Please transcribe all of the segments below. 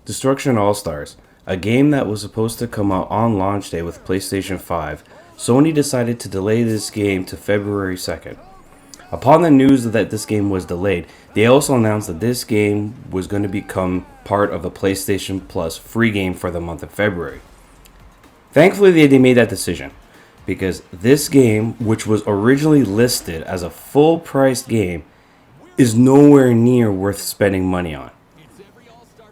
Destruction Allstars, a game that was supposed to come out on launch day with PlayStation 5, Sony decided to delay this game to February 2nd. Upon the news that this game was delayed, they also announced that this game was going to become part of a PlayStation Plus free game for the month of February. Thankfully, they made that decision because this game, which was originally listed as a full-priced game, is nowhere near worth spending money on.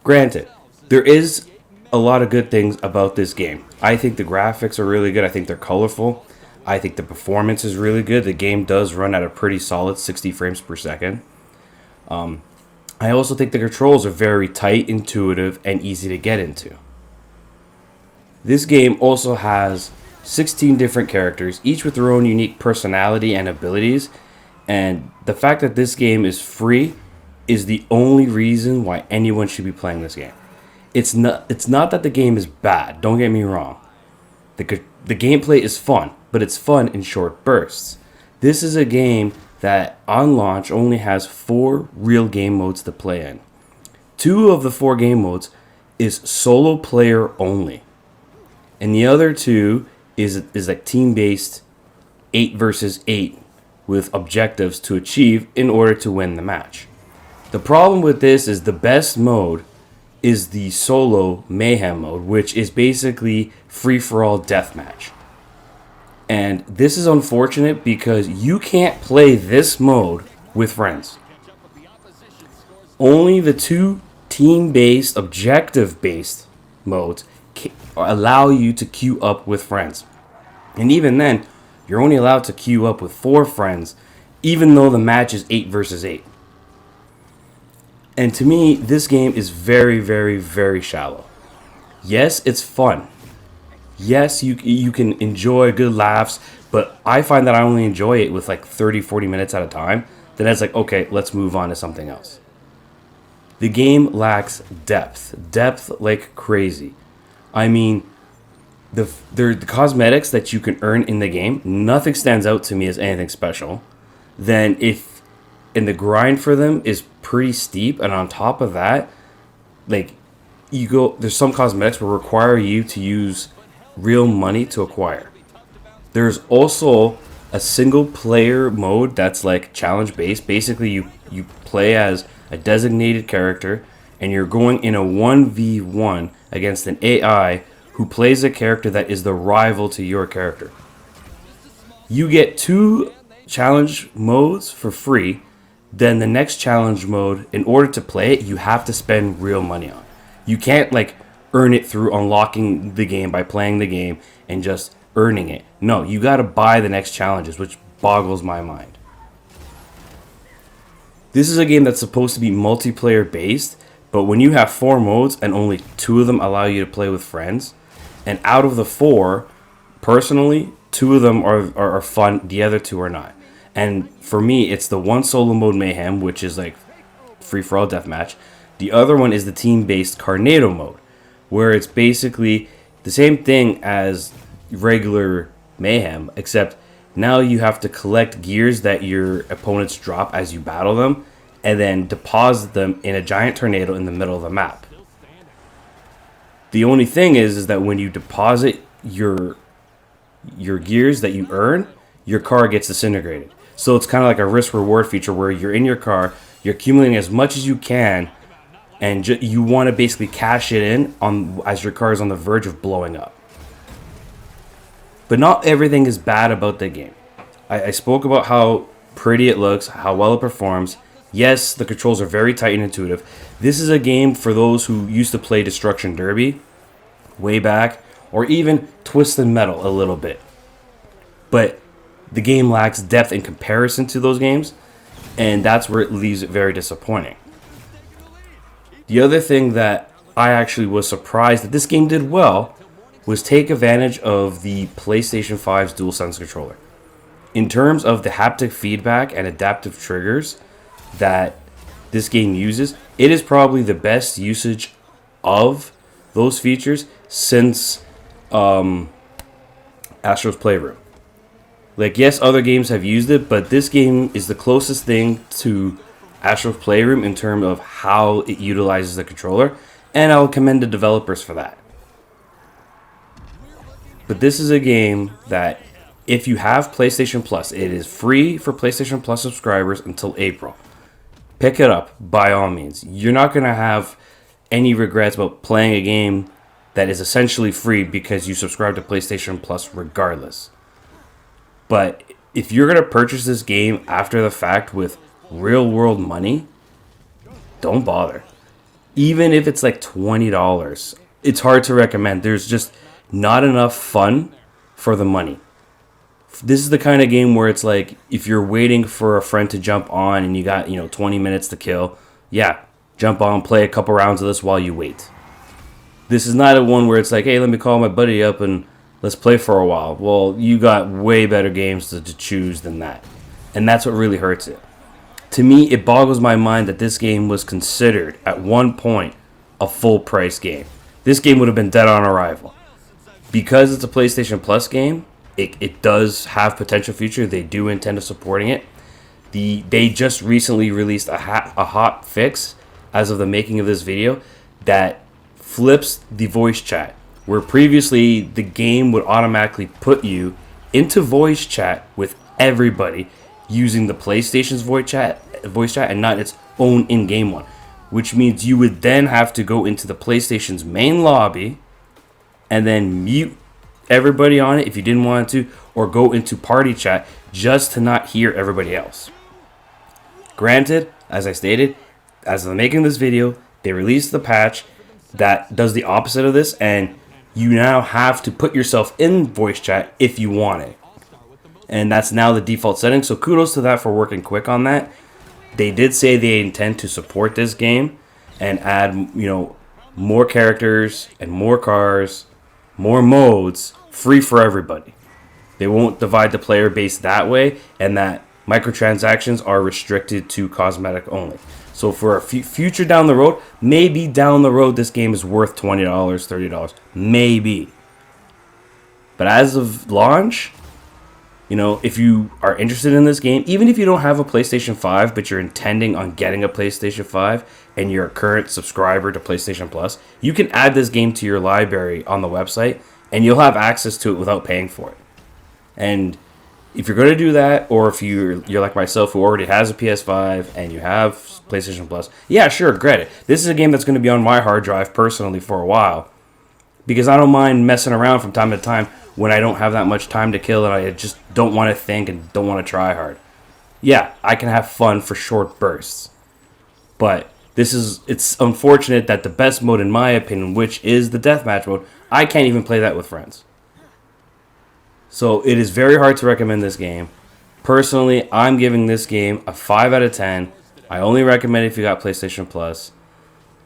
Granted, there is a lot of good things about this game. I think the graphics are really good. I think they're colorful. I think the performance is really good. The game does run at a pretty solid 60 frames per second. I also think the controls are very tight, intuitive, and easy to get into. This game also has 16 different characters, each with their own unique personality and abilities. And the fact that this game is free is the only reason why anyone should be playing this game. It's not that the game is bad, don't get me wrong. The gameplay is fun, but it's fun in short bursts. This is a game that on launch only has 4 real game modes to play in. 2 of the 4 game modes is solo player only. And the other 2 is like team-based 8 versus 8 with objectives to achieve in order to win the match. The problem with this is the best mode is the solo mayhem mode, which is basically free-for-all deathmatch. And this is unfortunate because you can't play this mode with friends. Only the 2 team-based, objective-based modes allow you to queue up with friends. And even then, you're only allowed to queue up with 4 friends, even though the match is 8 versus 8. And to me, this game is very, very, very shallow. Yes, it's fun. Yes, you can enjoy good laughs, but I find that I only enjoy it with like 30, 40 minutes at a time. Then it's like, okay, let's move on to something else. The game lacks depth like crazy. I mean, the cosmetics that you can earn in the game, nothing stands out to me as anything special. Then and the grind for them is pretty steep, and on top of that, like there's some cosmetics will require you to use real money to acquire. There's also a single player mode that's like challenge based. Basically, you play as a designated character and you're going in a 1v1 against an AI who plays a character that is the rival to your character. You get 2 challenge modes for free. Then the next challenge mode, in order to play it, you have to spend real money on. You can't like earn it through unlocking the game by playing the game and just earning it. No, you gotta buy the next challenges, which boggles my mind. This is a game that's supposed to be multiplayer based, but when you have 4 modes and only 2 of them allow you to play with friends, and out of the 4, personally, 2 of them are fun, the other 2 are not. And for me, it's the one solo mode mayhem, which is like free-for-all deathmatch. The other one is the team-based Carnado mode, where it's basically the same thing as regular mayhem, except now you have to collect gears that your opponents drop as you battle them, and then deposit them in a giant tornado in the middle of the map. The only thing is that when you deposit your gears that you earn, your car gets disintegrated. So it's kind of like a risk-reward feature where you're in your car, you're accumulating as much as you can, and you want to basically cash it in as your car is on the verge of blowing up. But not everything is bad about the game. I spoke about how pretty it looks, how well it performs. Yes, the controls are very tight and intuitive. This is a game for those who used to play Destruction Derby way back, or even Twisted Metal a little bit. But the game lacks depth in comparison to those games, and that's where it leaves it very disappointing. The other thing that I actually was surprised that this game did well was take advantage of the PlayStation 5's DualSense controller. In terms of the haptic feedback and adaptive triggers that this game uses, it is probably the best usage of those features since Astro's Playroom. Like, yes, other games have used it, but this game is the closest thing to Astro's Playroom in terms of how it utilizes the controller. And I'll commend the developers for that. But this is a game that, if you have PlayStation Plus, it is free for PlayStation Plus subscribers until April. Pick it up, by all means. You're not going to have any regrets about playing a game that is essentially free because you subscribe to PlayStation Plus regardless. But if you're going to purchase this game after the fact with real world money, don't bother. Even if it's like $20, it's hard to recommend. There's just not enough fun for the money. This is the kind of game where it's like, if you're waiting for a friend to jump on and you got, 20 minutes to kill, yeah, jump on, play a couple rounds of this while you wait. This is not a one where it's like, hey, let me call my buddy up and let's play for a while. Well, you got way better games to choose than that. And that's what really hurts it. To me, it boggles my mind that this game was considered, at one point, a full-price game. This game would have been dead on arrival. Because it's a PlayStation Plus game, it does have potential future. They do intend to supporting it. They just recently released a hot fix, as of the making of this video, that flips the voice chat. Where previously, the game would automatically put you into voice chat with everybody, using the PlayStation's voice chat and not its own in-game one, which means you would then have to go into the PlayStation's main lobby and then mute everybody on it if you didn't want to, or go into party chat just to not hear everybody else. Granted, as I stated, as of making this video, they released the patch that does the opposite of this, and you now have to put yourself in voice chat if you want it. And that's now the default setting, so kudos to that for working quick on that. They did say they intend to support this game and add, more characters and more cars, more modes, free for everybody. They won't divide the player base that way, and that microtransactions are restricted to cosmetic only. So for a future down the road, maybe down the road this game is worth $20, $30, maybe. But as of launch, if you are interested in this game, even if you don't have a PlayStation 5, but you're intending on getting a PlayStation 5 and you're a current subscriber to PlayStation Plus, you can add this game to your library on the website and you'll have access to it without paying for it. And if you're going to do that, or if you're like myself who already has a PS5 and you have PlayStation Plus, yeah, sure, great. This is a game that's going to be on my hard drive personally for a while, because I don't mind messing around from time to time when I don't have that much time to kill and I just don't want to think and don't want to try hard. Yeah, I can have fun for short bursts. But it's unfortunate that the best mode, in my opinion, which is the deathmatch mode, I can't even play that with friends. So it is very hard to recommend this game. Personally, I'm giving this game a 5 out of 10. I only recommend it if you got PlayStation Plus.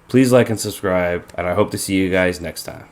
Please like and subscribe, and I hope to see you guys next time.